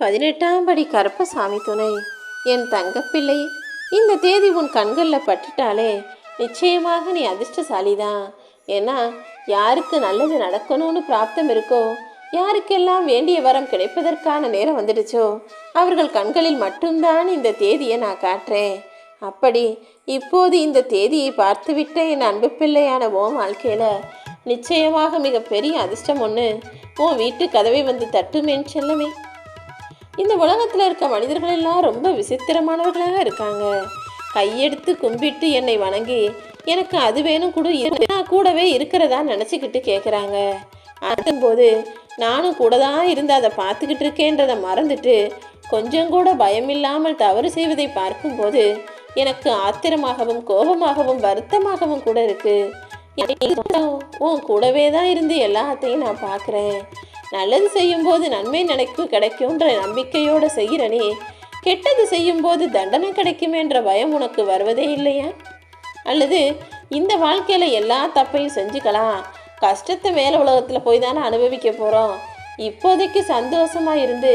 18ஆம் படி கருப்பசாமி துணை. என் தங்கப்பிள்ளை, இந்த தேதி உன் கண்களில் பட்டுட்டாலே நிச்சயமாக நீ அதிர்ஷ்டசாலிதான். ஏன்னா யாருக்கு நல்லது நடக்கணும்னு பிராப்தம் இருக்கோ, யாருக்கெல்லாம் வேண்டிய வரம் கிடைப்பதற்கான நேரம் வந்துடுச்சோ அவர்கள் கண்களில் மட்டும்தான் இந்த தேதியை நான் காட்டுறேன். அப்படி இப்போது இந்த தேதியை பார்த்துவிட்ட என் அன்பு பிள்ளையான உன் வாழ்க்கையில் நிச்சயமாக மிகப்பெரிய அதிர்ஷ்டம் ஒன்று உன் வீட்டு கதவை வந்து தட்டுமேன்னு செல்லமே. இந்த உலகத்தில் இருக்க மனிதர்கள் எல்லாம் ரொம்ப விசித்திரமானவர்களாக இருக்காங்க. கையெடுத்து கும்பிட்டு என்னை வணங்கி எனக்கு அது வேணும் கூடவே இருக்கிறதா நினச்சிக்கிட்டு கேட்குறாங்க. அதும்போது நானும் கூட தான் இருந்து அதை பார்த்துக்கிட்டு இருக்கேன்றதை மறந்துட்டு கொஞ்சம் கூட பயமில்லாமல் தவறு செய்வதை பார்க்கும்போது எனக்கு ஆத்திரமாகவும் கோபமாகவும் வருத்தமாகவும் கூட இருக்கு. உன் கூடவே தான் இருந்து எல்லாத்தையும் நான் பார்க்குறேன். நல்லது செய்யும்போது நன்மை கிடைக்கும்ன்ற நம்பிக்கையோடு செய்கிறனே, கெட்டது செய்யும்போது தண்டனை கிடைக்குமேன்ற பயம் உனக்கு வருவதே இல்லையா? அல்லது இந்த வாழ்க்கையில் எல்லா தப்பையும் செஞ்சுக்கலாம், கஷ்டத்தை மேலே உலகத்தில் போய் தானே அனுபவிக்க போகிறோம், இப்போதைக்கு சந்தோஷமாக இருந்து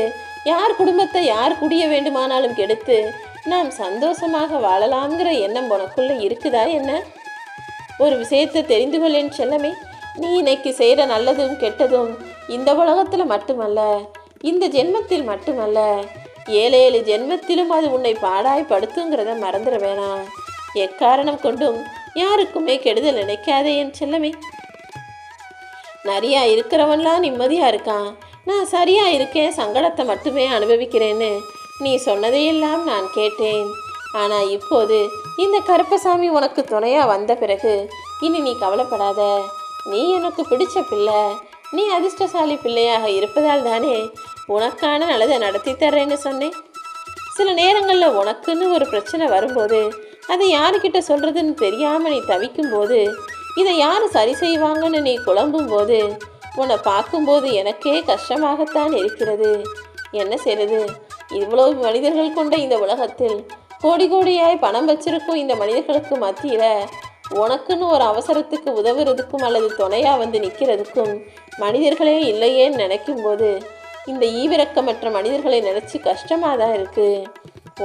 யார் குடும்பத்தை யார் குடிய வேண்டுமானாலும் கெடுத்து நாம் சந்தோஷமாக வாழலாம்ங்கிற எண்ணம் உனக்குள்ளே இருக்குதா என்ன? ஒரு விஷயத்தை தெரிந்து கொள்ளேன்னு செல்லமே. நீ இன்னைக்கு செய்கிற நல்லதும் கெட்டதும் இந்த உலகத்தில் மட்டுமல்ல, இந்த ஜென்மத்தில் மட்டுமல்ல, 7 ஜென்மத்திலும் அது உன்னை பாடாய்படுத்துங்கிறத மறந்துட வேணாம். எக்காரணம் கொண்டும் யாருக்குமே கெடுதல் நினைக்காதே என் செல்லமே. நிறையா இருக்கிறவன்லாம் நிம்மதியாக இருக்கான், நான் சரியாக இருக்கேன், சங்கடத்தை மட்டுமே அனுபவிக்கிறேன்னு நீ சொன்னதையெல்லாம் நான் கேட்டேன். ஆனால் இப்போது இந்த கருப்பசாமி உனக்கு துணையாக வந்த பிறகு இனி நீ கவலைப்படாத. நீ எனக்கு பிடிச்ச பிள்ளை, நீ அதிர்ஷ்டசாலி பிள்ளையாக இருப்பதால் தானே உனக்கான நல்லதை நடத்தி தர்றேன்னு சொன்னேன். சில நேரங்களில் உனக்குன்னு ஒரு பிரச்சனை வரும்போது அதை யாருக்கிட்ட சொல்கிறதுன்னு தெரியாமல் நீ தவிக்கும்போது, இதை யார் சரி செய்வாங்கன்னு நீ குழம்பும்போது, உன்னை பார்க்கும்போது எனக்கே கஷ்டமாகத்தான் இருக்கிறது. என்ன செய்கிறது? இவ்வளோ மனிதர்கள் கொண்ட இந்த உலகத்தில் கோடி கோடியாய் பணம் வச்சிருக்கும் இந்த மனிதர்களுக்கு மத்தியில் உனக்குன்னு ஒரு அவசரத்துக்கு உதவுறதுக்கும் அல்லது துணையாக வந்து நிற்கிறதுக்கும் மனிதர்களே இல்லையேன்னு நினைக்கும்போது இந்த ஈவிரக்கமற்ற மனிதர்களை நினச்சி கஷ்டமாக தான் இருக்குது.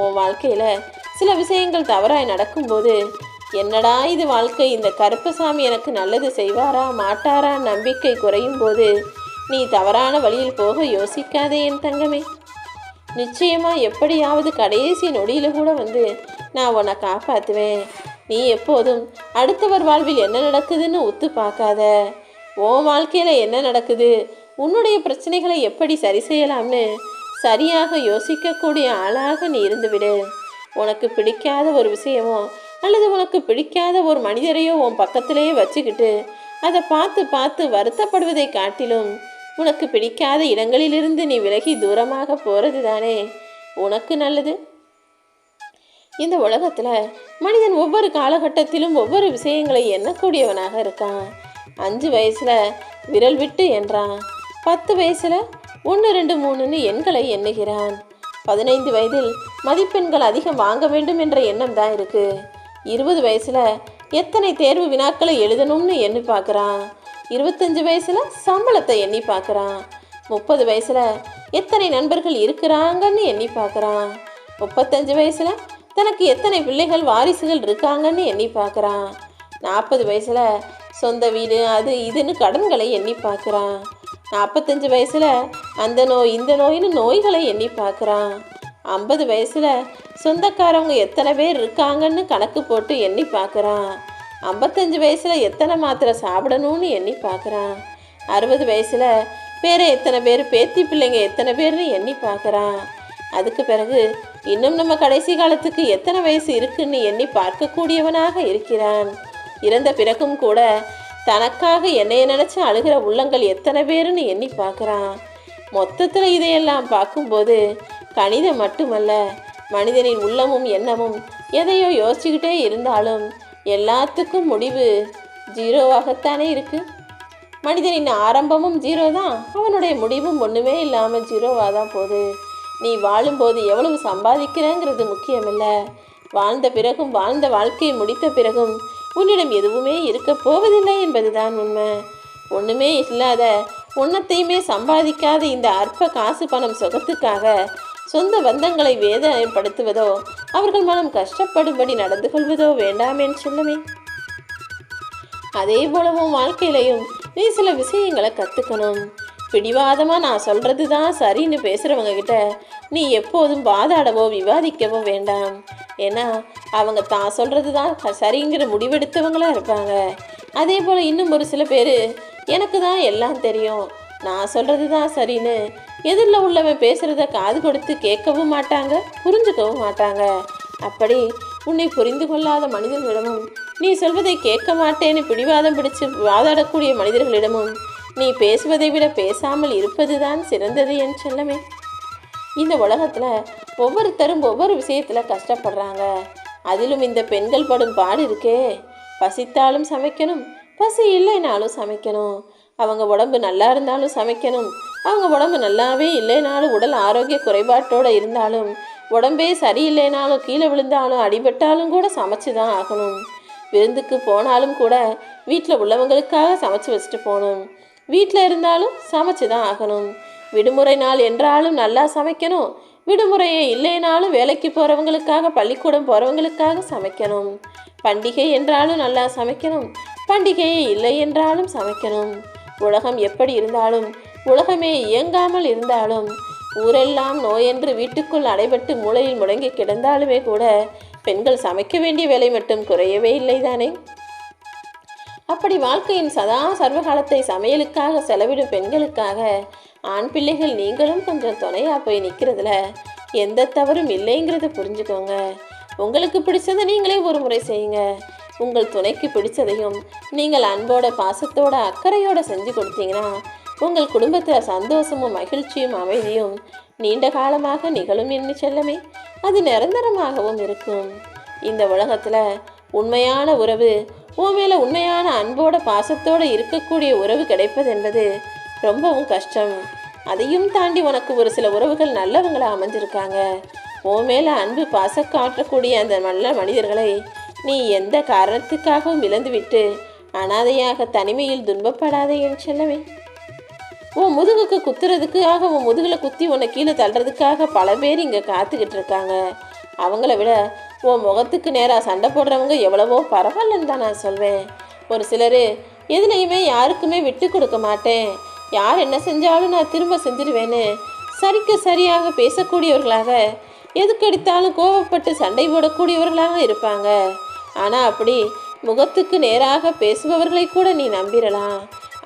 உன் வாழ்க்கையில் சில விஷயங்கள் தவறாய் நடக்கும்போது என்னடா இது வாழ்க்கை, இந்த கருப்பசாமி எனக்கு நல்லது செய்வாரா மாட்டாரா நம்பிக்கை குறையும் போது நீ தவறான வழியில் போக யோசிக்காதே என் தங்கமே. நிச்சயமாக எப்படியாவது கடைசி நொடியில் கூட வந்து நான் உன்னை காப்பாற்றுவேன். நீ எப்போதும் அடுத்தவர் வாழ்வில் என்ன நடக்குதுன்னு உத்து பார்க்காத. உன் வாழ்க்கையில் என்ன நடக்குது, உன்னுடைய பிரச்சனைகளை எப்படி சரி செய்யலாம்னு சரியாக யோசிக்கக்கூடிய ஆளாக நீ இருந்துவிடு. உனக்கு பிடிக்காத ஒரு விஷயமோ அல்லது உனக்கு பிடிக்காத ஒரு மனிதரையோ உன் பக்கத்திலேயே வச்சுக்கிட்டு அதை பார்த்து பார்த்து வருத்தப்படுவதை காட்டிலும் உனக்கு பிடிக்காத இடங்களிலிருந்து நீ விலகி தூரமாக போகிறது தானே உனக்கு நல்லது. இந்த உலகத்தில் மனிதன் ஒவ்வொரு காலகட்டத்திலும் ஒவ்வொரு விஷயங்களை எண்ணக்கூடியவனாக இருக்கான். 5 வயசில் விரல் விட்டு என்றான், 10 வயசில் 1 2 3ன்னு எண்களை எண்ணுகிறான், 15 வயதில் மதிப்பெண்கள் அதிகம் வாங்க வேண்டும் என்ற எண்ணம் தான் இருக்குது, 20 வயசில் எத்தனை தேர்வு வினாக்களை எழுதணும்னு எண்ணி பார்க்குறான், 25 வயசில் சம்பளத்தை எண்ணி பார்க்குறான், 30 வயசில் எத்தனை நண்பர்கள் இருக்கிறாங்கன்னு எண்ணி பார்க்குறான், 35 வயசில் தனக்கு எத்தனை பிள்ளைகள் வாரிசுகள் இருக்காங்கன்னு எண்ணி பார்க்குறான், 40 வயசில் சொந்த வீடு அது இதுன்னு கடன்களை எண்ணி பார்க்குறான், 45 வயசில் அந்த நோய் இந்த நோயின்னு நோய்களை எண்ணி பார்க்குறான், 50 வயசில் சொந்தக்காரவங்க எத்தனை பேர் இருக்காங்கன்னு கணக்கு போட்டு எண்ணி பார்க்குறான், 55 வயசில் எத்தனை மாத்திரை சாப்பிடணும்னு எண்ணி பார்க்குறான், 60 வயசில் பேரை எத்தனை பேர் பேத்தி பிள்ளைங்க எத்தனை பேர்னு எண்ணி பார்க்குறான். அதுக்கு பிறகு இன்னும் நம்ம கடைசி காலத்துக்கு எத்தனை வயசு இருக்குன்னு எண்ணி பார்க்கக்கூடியவனாக இருக்கிறான். இறந்த பிறகும் கூட தனக்காக என்னைய நினச்சி அழுகிற உள்ளங்கள் எத்தனை பேருன்னு எண்ணி பார்க்குறான். மொத்தத்தில் இதையெல்லாம் பார்க்கும்போது கணிதம் மட்டுமல்ல, மனிதனின் உள்ளமும் எண்ணமும் எதையோ யோசிச்சுக்கிட்டே இருந்தாலும் எல்லாத்துக்கும் முடிவு 0வாகத்தானே இருக்குது. மனிதனின் ஆரம்பமும் 0 தான், அவனுடைய முடிவும் ஒன்றுமே இல்லாமல் 0வாக தான் போகுது. நீ வாழும்போது எவ்வளவு சம்பாதிக்கிறேங்கிறது முக்கியமில்லை, வாழ்ந்த பிறகும் வாழ்ந்த வாழ்க்கையை முடித்த பிறகும் உன்னிடம் எதுவுமே இருக்க போவதில்லை என்பதுதான் உண்மை. ஒன்றுமே இல்லாத ஒன்னத்தையுமே சம்பாதிக்காத இந்த அற்ப காசு பணம் சுகத்துக்காக சொந்த பந்தங்களை வேதனைப்படுத்துவதோ அவர்கள் மனம் கஷ்டப்படும்படி நடந்து கொள்வதோ வேண்டாம் என்று சொல்லுமே. அதே போலவும் வாழ்க்கையிலையும் நீ சில விஷயங்களை கற்றுக்கணும். பிடிவாதமாக நான் சொல்கிறது தான் சரின்னு பேசுகிறவங்க கிட்ட நீ எப்போதும் வாதாடவோ விவாதிக்கவோ வேண்டாம். ஏன்னா அவங்க தான் சொல்கிறது தான் சரிங்கிற முடிவெடுத்தவங்களாக இருப்பாங்க. அதே போல் இன்னும் ஒரு சில பேர் எனக்கு தான் எல்லாம் தெரியும், நான் சொல்கிறது தான் சரின்னு எதிரில் உள்ளவன் பேசுகிறத காது கொடுத்து கேட்கவும் மாட்டாங்க, புரிஞ்சுக்கவும் மாட்டாங்க. அப்படி உன்னை புரிந்து கொள்ளாத மனிதர்களிடமும் நீ சொல்வதை கேட்க மாட்டேன்னு பிடிவாதம் பிடிச்சு வாதாடக்கூடிய மனிதர்களிடமும் நீ பேசுவதை விட பேசாமல் இருப்பது தான் சிறந்தது என்று சொல்லமே. இந்த உலகத்தில் ஒவ்வொருத்தரும் ஒவ்வொரு விஷயத்தில் கஷ்டப்படுறாங்க. அதிலும் இந்த பெண்கள் படும் பாடு இருக்கே, பசித்தாலும் சமைக்கணும், பசி இல்லைனாலும் சமைக்கணும். அவங்க உடம்பு நல்லா இருந்தாலும் சமைக்கணும், அவங்க உடம்பு நல்லாவே இல்லைனாலும் உடல் ஆரோக்கிய குறைபாட்டோடு இருந்தாலும் உடம்பே சரியில்லைனாலும் கீழே விழுந்தாலும் அடிபட்டாலும் கூட சமைச்சு தான் ஆகணும். விருந்துக்கு போனாலும் கூட வீட்டில் உள்ளவங்களுக்காக சமைச்சு வச்சுட்டு போகணும். வீட்டில் இருந்தாலும் சமைச்சு தான் ஆகணும். விடுமுறை நாள் என்றாலும் நல்லா சமைக்கணும். விடுமுறையே இல்லைனாலும் வேலைக்கு போகிறவங்களுக்காக பள்ளிக்கூடம் போகிறவங்களுக்காக சமைக்கணும். பண்டிகை என்றாலும் நல்லா சமைக்கணும், பண்டிகையே இல்லை என்றாலும் சமைக்கணும். உலகம் எப்படி இருந்தாலும், உலகமே இயங்காமல் இருந்தாலும், ஊரெல்லாம் நோயென்று வீட்டுக்குள் அடைபட்டு மூளையில் முடங்கி கிடந்தாலுமே கூட பெண்கள் சமைக்க வேண்டிய வேலை மட்டும் குறையவே இல்லைதானே. அப்படி வாழ்க்கையின் சதா சர்வகாலத்தை சமையலுக்காக செலவிடும் பெண்களுக்காக ஆண் பிள்ளைகள் நீங்களும் கொஞ்சம் துணையா போய் நிற்கிறதுல எந்த தவறும் இல்லைங்கிறத புரிஞ்சுக்கோங்க. உங்களுக்கு பிடிச்சதை நீங்களே ஒரு முறை செய்யுங்க. உங்கள் துணைக்கு பிடிச்சதையும் நீங்கள் அன்போட பாசத்தோட அக்கறையோட செஞ்சு கொடுத்தீங்கன்னா உங்கள் குடும்பத்தில் சந்தோஷமும் மகிழ்ச்சியும் அமைதியும் நீண்ட காலமாக நிகழும் என்று செல்லமே. அது நிரந்தரமாகவும் இருக்கும். இந்த உலகத்தில் உண்மையான உறவு, உன் மேலே உண்மையான அன்போட பாசத்தோடு இருக்கக்கூடிய உறவு கிடைப்பது என்பது ரொம்பவும் கஷ்டம். அதையும் தாண்டி உனக்கு ஒரு சில உறவுகள் நல்லவங்களாக அமைஞ்சிருக்காங்க. உன் மேலே அன்பு பாசம் காட்டக்கூடிய அந்த நல்ல மனிதர்களை நீ எந்த காரணத்துக்காகவும் இழந்துவிட்டு அனாதையாக தனிமையில் துன்பப்படாதே என்று சொல்லவே. உன் முதுகுக்கு குத்துறதுக்காக, உன் முதுகில் குத்தி உன்னை கீழே தள்ளுறதுக்காக பல பேர் இங்கே காத்துக்கிட்டு இருக்காங்க. அவங்கள விட உன் முகத்துக்கு நேராக சண்டை போடுறவங்க எவ்வளவோ பரவாயில்லன்னு தான் நான் சொல்வேன். ஒரு சிலர் எதுலையுமே யாருக்குமே விட்டு கொடுக்க மாட்டேன், யார் என்ன செஞ்சாலும் நான் திரும்ப செஞ்சிருவேன்னு சரிக்கு சரியாக பேசக்கூடியவர்களாக, எதுக்கெடுத்தாலும் கோபப்பட்டு சண்டை போடக்கூடியவர்களாக இருப்பாங்க. ஆனால் அப்படி முகத்துக்கு நேராக பேசுபவர்களை கூட நீ நம்பிடலாம்.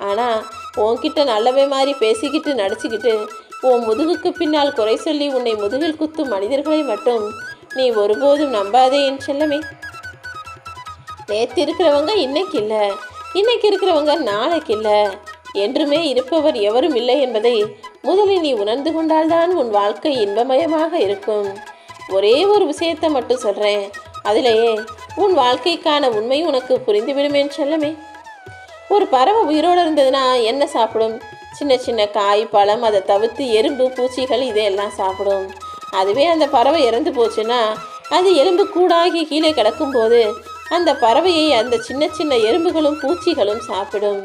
ஆனால் உன்கிட்ட நல்லவே மாதிரி பேசிக்கிட்டு நடிச்சுக்கிட்டு உன் முதுகுக்கு பின்னால் குறை சொல்லி உன்னை முதுகில் குத்தும் மனிதர்களை மட்டும் நீ ஒருபோதும் நம்பாதே என்று சொல்லமே. நேற்று இருக்கிறவங்க இன்னைக்கு இல்லை, இன்னைக்கு இருக்கிறவங்க நாளைக்கு இல்லை, என்றுமே இருப்பவர் எவரும் இல்லை என்பதை முதலில் நீ உணர்ந்து கொண்டால்தான் உன் வாழ்க்கை இன்பமயமாக இருக்கும். ஒரே ஒரு விஷயத்தை மட்டும் சொல்கிறேன், அதிலேயே உன் வாழ்க்கைக்கான உண்மை உனக்கு புரிந்துவிடும் என்று சொல்லமே. ஒரு பறவை உயிரோடு இருந்ததுன்னா என்ன சாப்பிடும்? சின்ன சின்ன காய் பழம், அதை தவிர்த்து எறும்பு பூச்சிகள் இதையெல்லாம் சாப்பிடும். அதுவே அந்த பறவை இறந்து போச்சுன்னா அது எலும்பு கூடாகி கீழே கிடக்கும்போது அந்த பறவையை அந்த சின்ன சின்ன எறும்புகளும் பூச்சிகளும் சாப்பிடும்.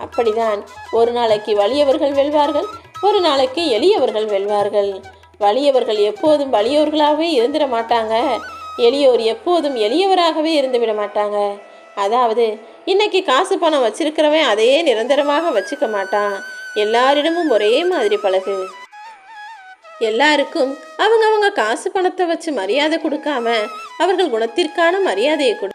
அப்படிதான் ஒரு நாளைக்கு வலியவர்கள் வெல்வார்கள், ஒரு நாளைக்கு எளியவர்கள் வெல்வார்கள். வலியவர்கள் எப்போதும் வலியவர்களாகவே இருந்துட மாட்டாங்க, எளியோர் எப்போதும் எளியவராகவே இருந்து விட மாட்டாங்க. அதாவது இன்னைக்கு காசு பணம் வச்சிருக்கிறவன் அதையே நிரந்தரமாக வச்சுக்க மாட்டான். எல்லாரிடமும் ஒரே மாதிரி பழகு. எல்லாருக்கும் அவங்க காசு பணத்தை வச்சு மரியாதை கொடுக்காம அவர்கள் குணத்திற்கான மரியாதையை கொடு.